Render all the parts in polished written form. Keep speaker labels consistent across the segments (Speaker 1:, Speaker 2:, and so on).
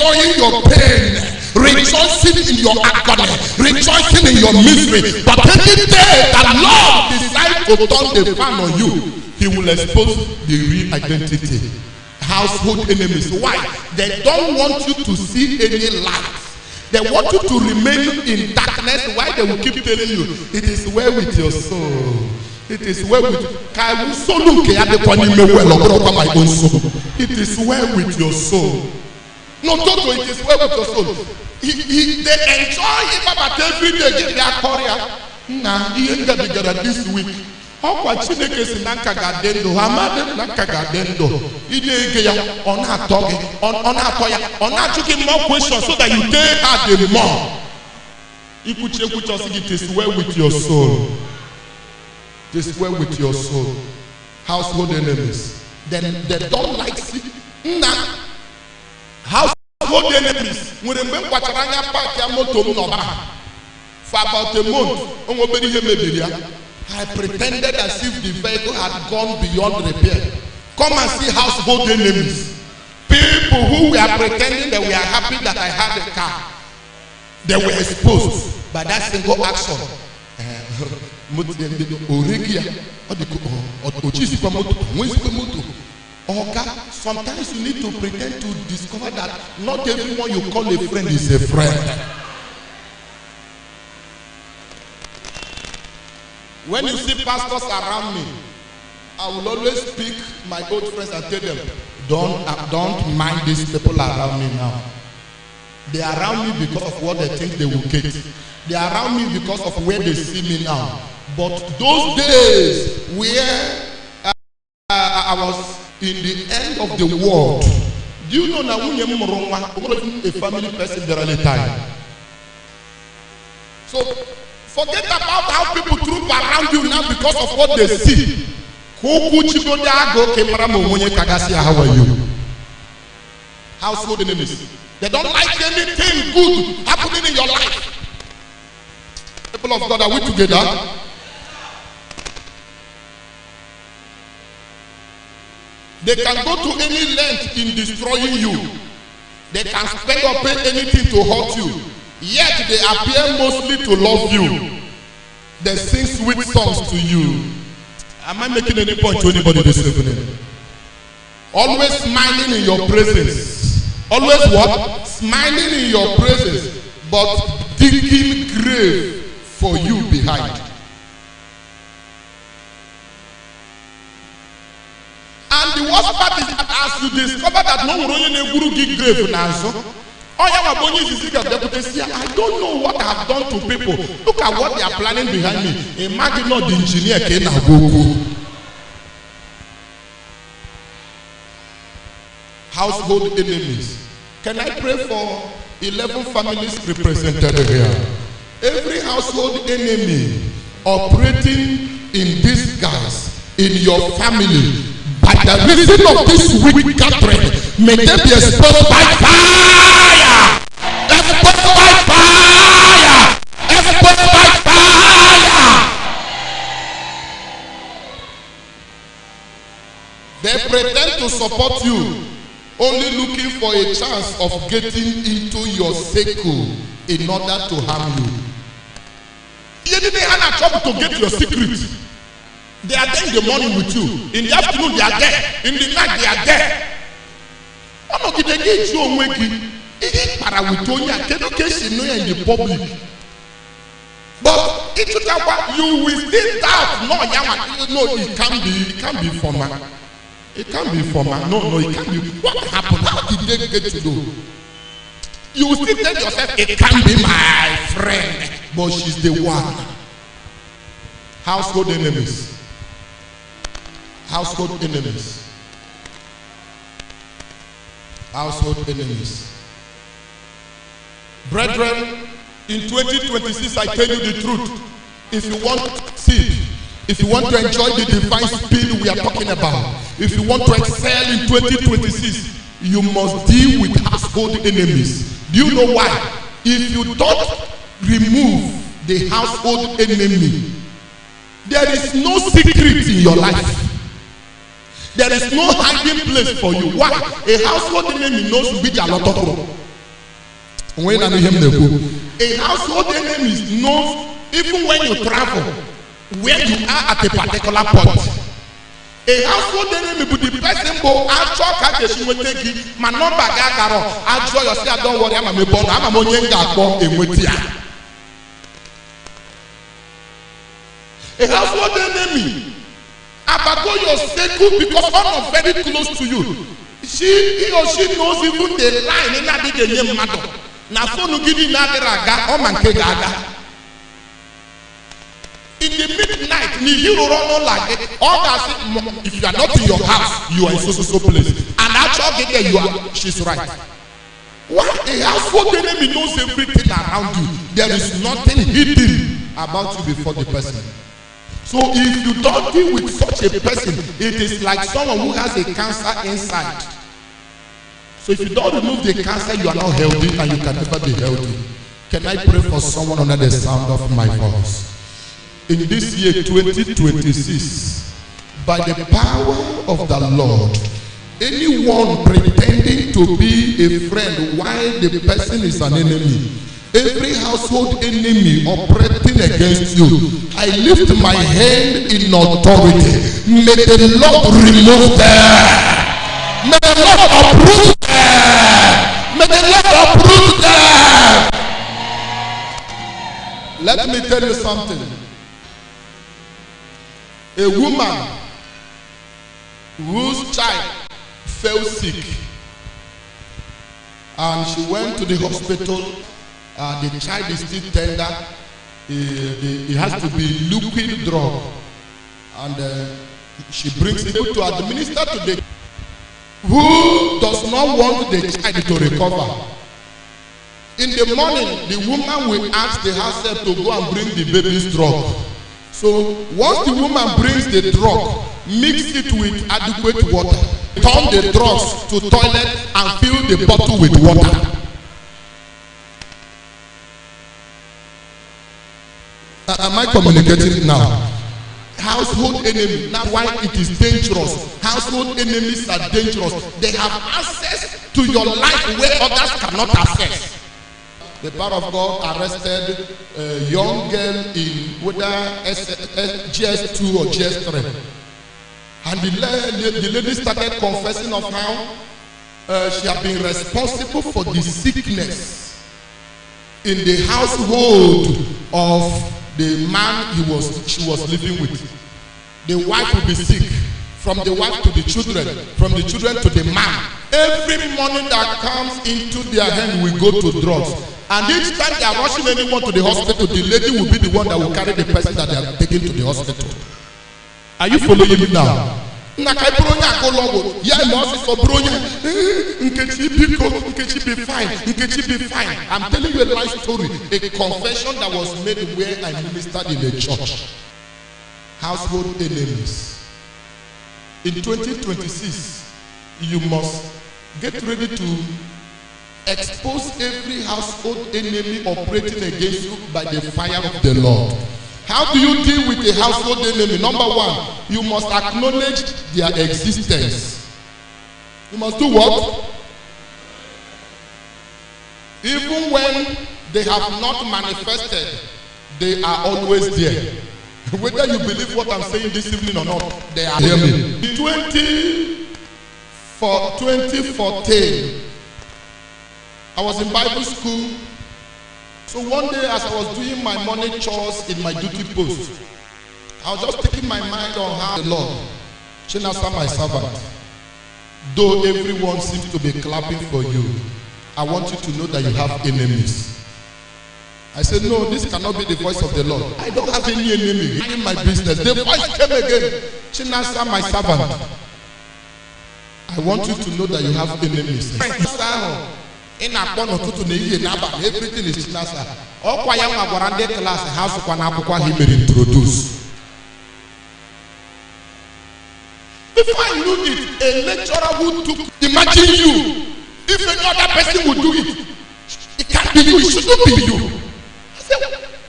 Speaker 1: enjoying your pain, rejoicing in your agony, rejoicing in your misery. But any day the Lord decides to turn the fan on you, He will expose the real identity. Household enemies. Why? They don't want you to see any light. They want you to remain in darkness. Why? They will keep telling you, it is well with your soul. It is well with my own soul. It is well with your soul. No, Toto, it is well with your soul. They enjoy him about every day. Get their Korea. Nah, he ain't gonna be together this week. How much Chineke si nanka gadendo? Hamade nanka gadendo. Ide geya ona toge, ona toya, ona chuki more questions so that you take her the more. It is well with your soul. It is well with your soul. Household enemies. Then they don't like see. Household enemies. When they make wacharanya park ya moto mnoba. For about a month, I pretended as if the vehicle had gone beyond repair. Come and see household enemies. People who were pretending that we are happy that I had a car. They were exposed by that single action. Sometimes you need to pretend to discover that not everyone you call a friend is a friend. When you see pastors around me, I will always pick my old friends and tell them, don't mind these people around me now. They are around me because of what they think they will get. They are around me because of where they see me now. But those days where I was in the end of the world, do you know now when you're a family person there all the time? So forget about how people troop around you now because of what they see. How are you? Household enemies. They don't like anything good happening in your life. People of God, are we together? They can go to any length in destroying you. They can spend or pay anything to hurt you. Yet they appear mostly to love you. They sing sweet songs to you. Am I making any point to anybody this evening? Always smiling in your presence. Always what? Smiling in your presence, but digging grave for you behind. And the worst part is that as you discover that no one guru dig grave now. I don't know what I've done to people. Look at what they are planning behind me. Imagine not the engineer came now go. Household enemies. Can I pray for 11 families represented here? Every household enemy operating in disguise in your family, by the reason of this weak gathering, may they be exposed by fire! Exposed by fire! Exposed by fire! They pretend to support you, only looking for a chance of getting into your circle in order to harm you. You didn't have a trouble to get your secret. They are there in the morning with you. In the afternoon, they are there. In the night, they are there. In the public. But you will still doubt. No, it can't be formal. It can't be formal. No, it can't be. What happened? How did they get to know? You will still tell yourself, it can't be my friend. But she's the one. Household enemies. Household enemies. Household enemies. Brethren, in 2026, I tell you the truth. If you want seed, if you want to enjoy the divine speed we are talking about, if you want to excel in 2026, you must deal with household enemies. Do you know why? If you don't remove the household enemy, there is no secret in your life. There is no hiding place for you. Why? A household enemy knows which a lot of. A household enemy knows even when you travel where you are at a particular point. A household enemy would the person go actual catching with take my number gagaro. Actual you say don't worry, I'm a born, I'm a monyenga born in Mutia. A household enemy. Abago your circle because one very close to you. He or she knows even the line in that name matter. Na phone gidi na raga o manke gaga. In the midnight, if you are not in your house, you are in so place. And actually, there you are. She's right. Why a household enemy knows everything around you. There is nothing hidden about you before the person. So if you don't deal with such a person, it is like someone who has a cancer inside. So if you don't remove the cancer, you are not healthy and you can never be healthy. Can I pray for someone under the sound of my voice? In this year 2026, by the power of the Lord, anyone pretending to be a friend while the person is an enemy, every household enemy operating against you, I lift my hand in authority. May the Lord remove them. May the Lord uproot them. May the Lord uproot them. Let me tell you something. A woman whose child fell sick and she went to the hospital. The child is still tender. It has to be liquid drug, and she brings it to administer to the who does not want the child to recover. In the morning, the woman will ask the house help to go and bring the baby's drug. So once the woman brings the drug, mix it with adequate water, turn the drugs to toilet and fill the bottle with water. Am I communicating now? Household enemy. Now why it is dangerous. Household enemies are dangerous. They have access to your life where others cannot access. The power of God arrested a young girl in whether GS2 or GS3. And the lady started confessing of how she had been responsible for the sickness in the household of the man she was living with. The wife will be sick. From the wife to the children, from the children to the man. Every money that comes into their hand will go to drugs. And each time they are rushing anyone to the hospital, the lady will be the one that will carry the person that they are taking to the hospital. Are you following me now? I'm telling you a life story, a confession that was made where I ministered in the church. Household enemies. In 2026, you must get ready to expose every household enemy operating against you by the fire of the Lord. How do you deal with a household enemy? Number one, you must acknowledge their existence. You must do what? Even when they have not manifested, they are always there. Whether you believe what I'm saying this evening or not, they are here. In 2014, I was in Bible school. So one day as I was doing my morning chores in my duty post, I was just taking my mind on how the Lord, Chinasa my servant, though everyone seems to be clapping for you, I want you to know that you have enemies. I said, no, this cannot be the voice of the Lord. I don't have any enemy in my business. The voice came again. Chinasa, my servant. I want you to know that you have enemies. Everything is Chinasa. Introduce. Before I knew it, a lecturer who took, imagine you, if any other person would do it, it can't be you, it shouldn't be you.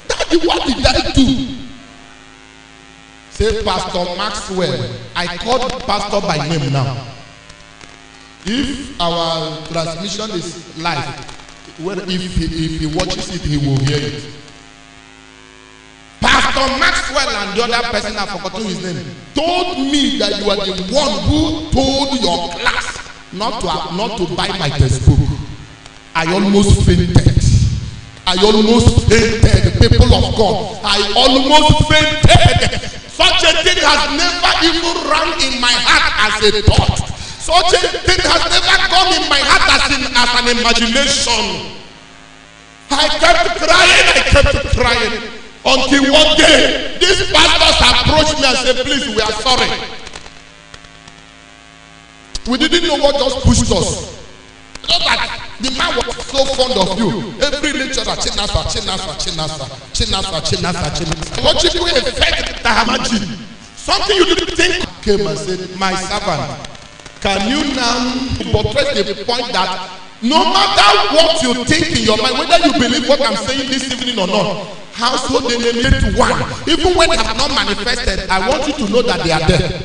Speaker 1: Daddy, what did I do? Say, Pastor Maxwell. I called Pastor by name now. If our transmission is live, if he watches it, he will hear it. Pastor Maxwell and the other person, I've forgotten his name, told me that you are the one who told your class not to buy my textbook. I almost fainted. People of God. I almost fainted. Such a thing has never even run in my heart as a thought. Such a thing has never come in my heart as an imagination. I kept crying until one day these pastors approached me and said, please, we are sorry. We didn't know what just pushed us. Not that the man was so fond of you. Every lecturer, Chinasa. Logical effect, something you didn't think. Came and said, my servant, can you now portray the point that no matter what you think in your mind, whether you believe what I'm saying this evening or not, household enemy one, even when they have not manifested, I want you to know that they are there.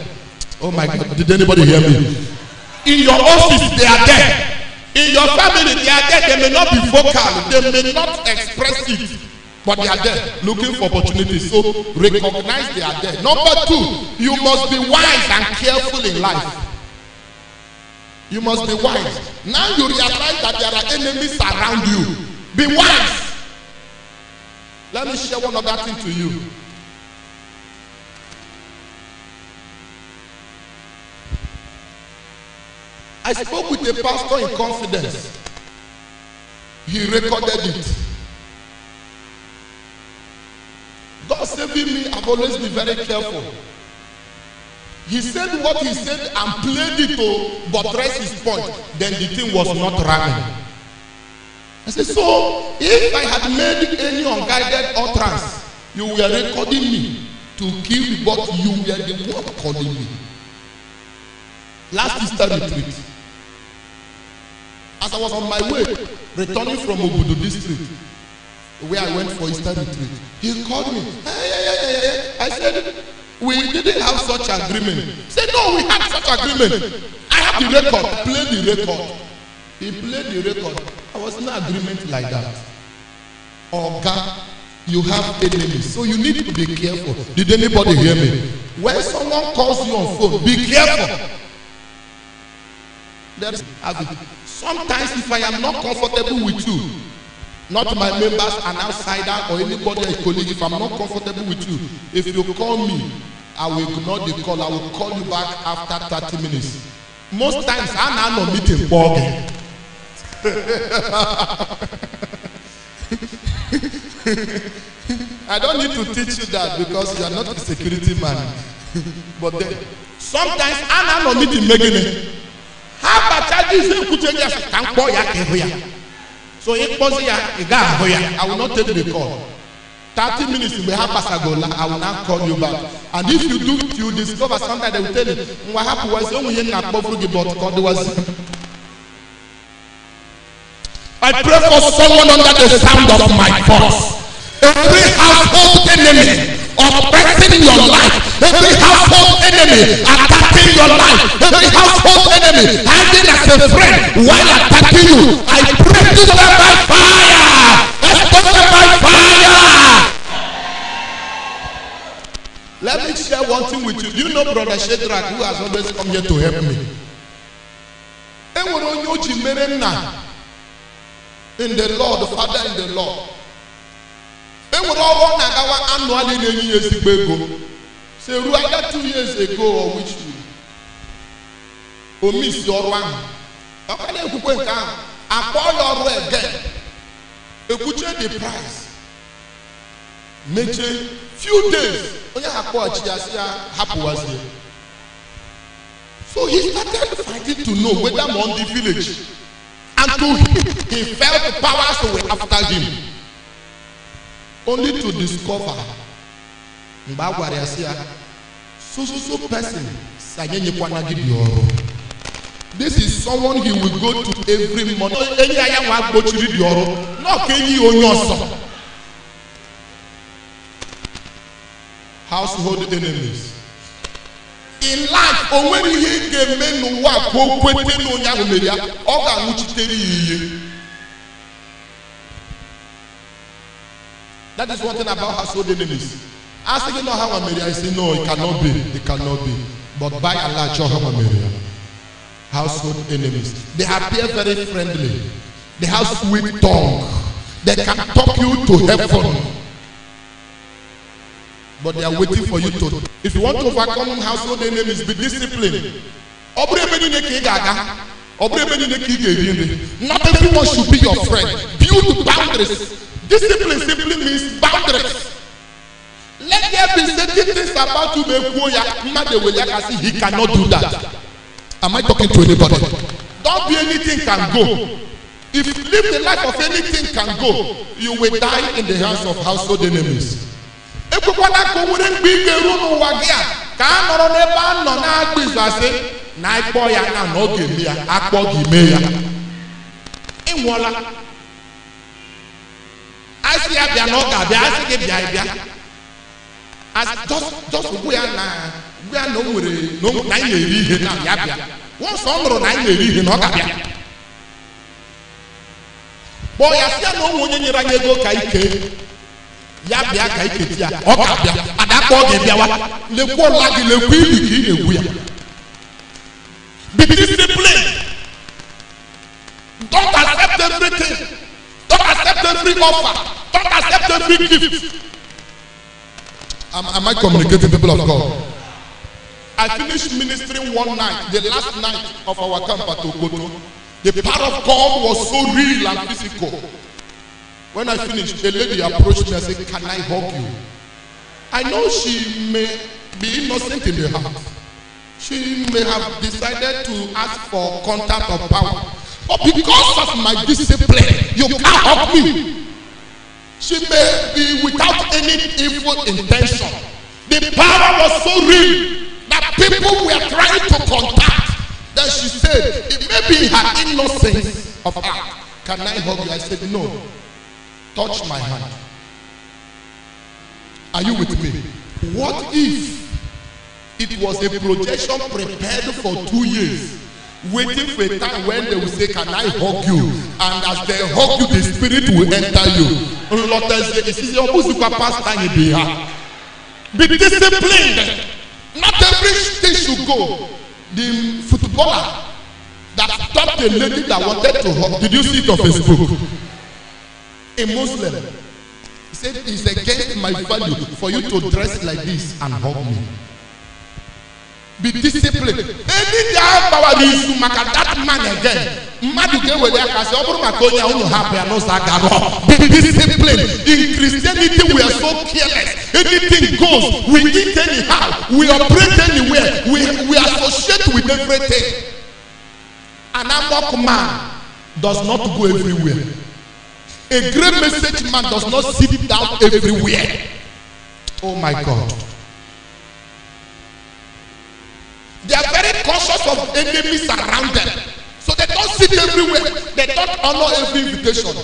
Speaker 1: Oh my God, did anybody hear me? In your office, they are there. In your family, they are there. They may not be vocal, they may not express it, but they are there looking for opportunities. So recognize they are there. Number two, you must be wise and careful in life. You must be wise. Now you realize that there are enemies around you. Be wise. Let me share one other thing to you. I spoke with a pastor in confidence. He recorded it. God saving me, I've always been very careful. He said what he said and played it to buttress his point. Then the thing was not running. I said, so if I had made any unguided utterance, you were recording me to kill me, but you were the one calling me. Last Easter retreat, as I was on my way returning from Obudu district, where I went for Easter retreat, he called me. I said, we didn't have such agreement. He said, no, we had such agreement. I have the record. Play the record. He played the record. I was in an agreement like that. Oga, you have enemies, so you need to be careful. Did anybody hear me? When someone calls you on phone, be careful. Sometimes if I am not comfortable with you, not my members, an outsider, or anybody, a colleague, if I'm not comfortable with you, if you call me, I will ignore the call. I will call you back after 30 minutes. Most times, I'm not meeting bargain. I don't need to teach you that because you are not a security man. But then, sometimes I'm not meeting Megane. How about this? So I will not take the call. 30 minutes we have Pasagola, I will now call you back. And if you do, you discover something, they will tell you what happened was I pray for someone under the sound of my voice. Every household enemy oppressing your life, every household enemy attacking your life, every household enemy hiding as a friend while attacking you, I pray to them by fire. Expose them by fire. Let me share one thing with you. Do you know Brother Shadrach, who has always come here to help me? In the Lord, the Father in the Lord. Say, Ruaga 2 years ago, or which you miss your one. I call your again. You put the price. Make few days. So he started fighting to know whether I'm on the village. And to him, he felt the powers were after him. Only to discover so person. This is someone he will go to every month. Household enemies. In life, when he gave men no work, That is one thing about household enemies. Asking you know how Maria, I say no, it cannot be. It cannot be. But by Allah, how Maria. Household enemies. They appear very friendly. They have sweet tongue. They can talk you to heaven. But they are waiting for you to. If you want to overcome household enemies, be disciplined. Not everyone should be your friend. Build boundaries. Discipline simply means boundaries. Let there be certain things about you. He cannot do that. Am I talking to anybody? Don't be anything can go. If you live the life of anything can go, you will die in the hands of household enemies. Just we are no once on boy, I see no one in your go kaike. Yabia kaiketia, okabia, and that boy gave you the poor lady, the queen. Be disciplined. Don't accept everything. Don't accept every offer. Don't accept every gift. Am I communicating, people of God? I finished ministering one night, the last night of our camp at Okoto. The power of God was so real and physical. When I finished, a lady approached me and said, "Can I hug you?" I know she may be innocent in the heart. She may have decided to ask for contact of power. But because of my discipline, you can't hug me. She may be without any evil intention. The power was so real that people were trying to contact. Then she said, it may be her innocence of heart. Can I hug you? I said, no. Touch my hand. Are you with me? What if it was a projection prepared for 2 years, waiting for a time when they will say, can I hug you? And as they hug you, the spirit will enter you. Be disciplined. Not everything should go. The footballer that stopped a lady that wanted to hug. Did you see it on Facebook? A Muslim. He said it's against my value for you to dress like this and hug me. Be disciplined. Any power is to make that man again. Be disciplined. In Christianity, we are so careless. Anything goes. We eat anyhow. We operate anywhere. We associate with everything. An amok man does not go everywhere. A great message man does not sit down everywhere. Oh my God. They are very cautious of enemies around them. So they don't sit everywhere. They don't honor every invitation.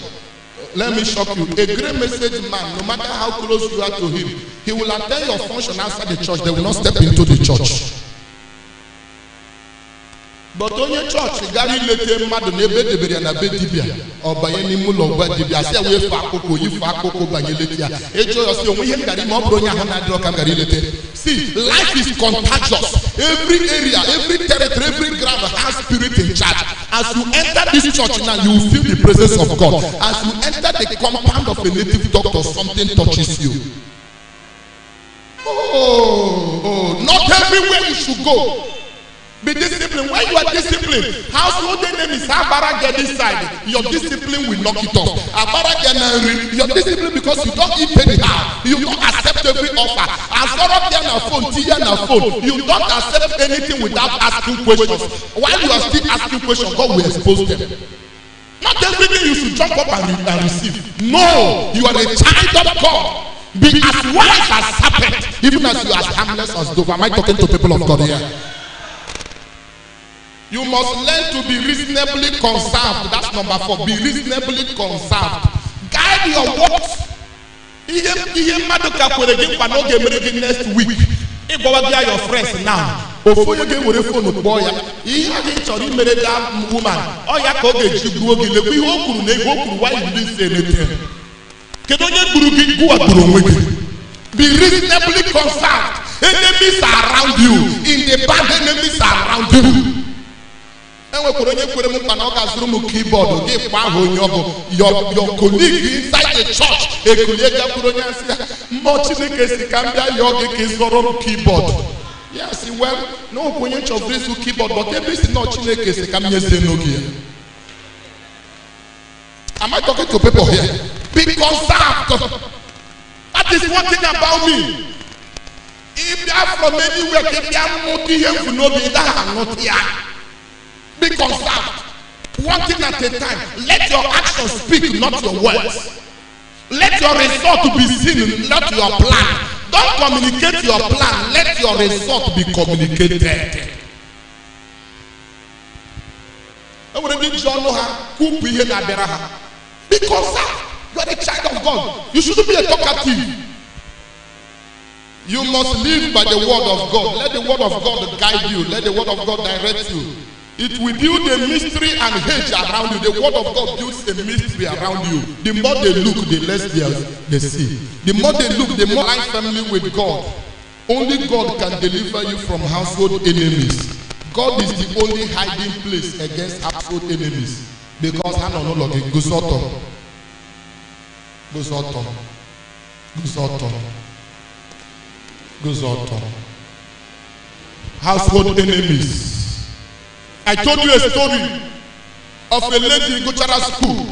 Speaker 1: Let me shock you. A great message man, no matter how close you are to him, he will attend your function outside the church. They will not step into the church. But on your church, Gary Lete Madu Nebe de Beriana Bedibia or by any Mulo Badibia, say we Fakoko, you Fakoko by Yeletia. We have Gary Mobronia Hanadro Kangarilete. See, life is contagious. Every area, every territory, every ground has spirit in charge. As you enter this church now, you will feel the presence of God. As you enter the compound of a native doctor, something touches you. Not everywhere you should go. Be disciplined. When you are disciplined, household enemies have barrage this side. Your discipline will knock it off. Your discipline because you don't eat anyhow. You don't accept every offer. You don't accept anything without asking questions. While you are still asking questions, God will expose them. Not everything you should jump up and receive. No, you are a child of God. Be as wise as serpent, even as you are as harmless as dove. Am I talking to people of God here? You must learn to be reasonably conserved. That's number 4. Be reasonably conserved. Guide your works. Next week. If you are your friends now, before you get with a phone with boy, you have to marry that woman. Oh, you can't get you. Why you didn't say anything? Be reasonably concerned. Enemies are around you. In the bad, enemies are around you. Your colleague inside the church, keyboard. Yes, well, no opponent of this keyboard, but there is not Chineke. Am I talking to people here? Be concerned. That is one thing about me. If you are from anywhere, if you are not here, you know that I'm not here. Be concerned. One thing at a time. Let your actions speak, not your words. Let your result be seen, not your plan. Don't communicate your plan. Let your result be communicated. Because you are a child of God. You shouldn't be a talkative. You must live by the word of God. Let the word of God guide you. Let the word of God direct you. It will build a mystery and hedge around you. The word of God builds a mystery around you. The more they look, the less they see. The more they look, the more life family with God. Only God can deliver you from household enemies. God is the only hiding place against household enemies. Because household enemies. I told you a story of a lady in Guchara school.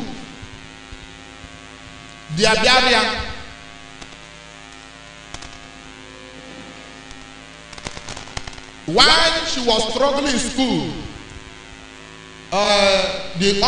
Speaker 1: While she was struggling in school, the